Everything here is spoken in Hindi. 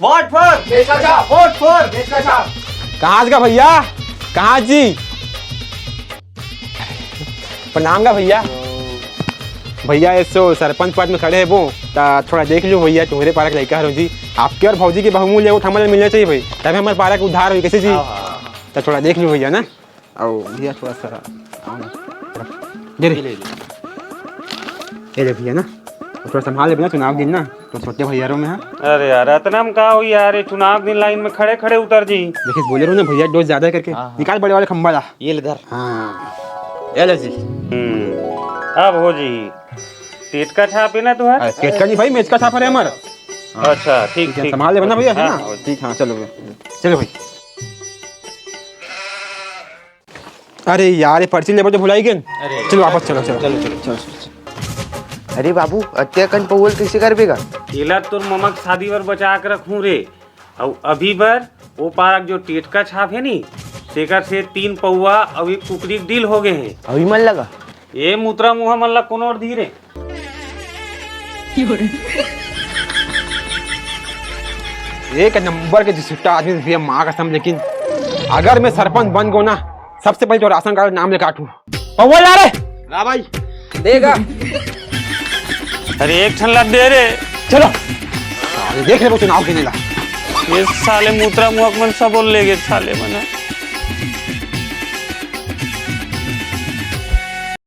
वोट फॉर कहाँ का भैया, कहाँ जी? प्रणाम का भैया। भैया ऐसो सरपंच पद में खड़े है वो थोड़ा देख लो भैया, तुम्हारे पारक लड़का हरो जी, आपके और भौजी की बहुमूल्य वोट हमारे मिलना चाहिए भाई, तभी हमारे पारक उद्धार हुई कैसे जी। तो थोड़ा देख लो भैया ना। और भैया थोड़ा सा ले भैया ना, थोड़ा संभाल ले भैया, चुनाव दिन ना तो छोटे भैया में। अरे यार इतना में का हो यार, चुनाव दिन लाइन में खड़े खड़े उतर जी। देखिए बोले रहो ना भैया, डोज ज्यादा करके निकाल बड़े वाले खंबा ला। ये इधर। हाँ ये लो जी। अब हो जी पेट का छाप है ना तुम्हारा? पेट का नहीं भाई, मेज का छाप है हमारा। अच्छा ठीक है, संभाल ले बना भैया है ना। हाँ, ठीक, हाँ चलो भैया, चलो भाई। अरे यार ये पर्ची ले तो भुलाई गए। चलो वापस चलो चलो चलो चलो चलो। अरे बाबू अत्या कन पौल कैसे कर बेगा? केला तुर ममक शादी बर बचा कर रखूं रे। और अभी बर वो पारक जो टेट का छाप है नी, तेकर से 3 पौवा और एक कुकरी डील हो गए हैं। अभी मन लगा ये मुत्रा मुहा मन ला कोनो और धीरे। एक नंबर के जिसटा आदमी भैया माँ कसम, लेकिन अगर मैं सरपंच बन गो ना, सबसे पहले तो राशन कार्ड नाम लेकर काटू। पौवा ला रे ना भाई देगा। अरे एक ठन लग दे रे। चलो देख ले वो चुनाव खेलेगा। ये साले मुत्रा मुहक मन सब बोल ले गए साले मना।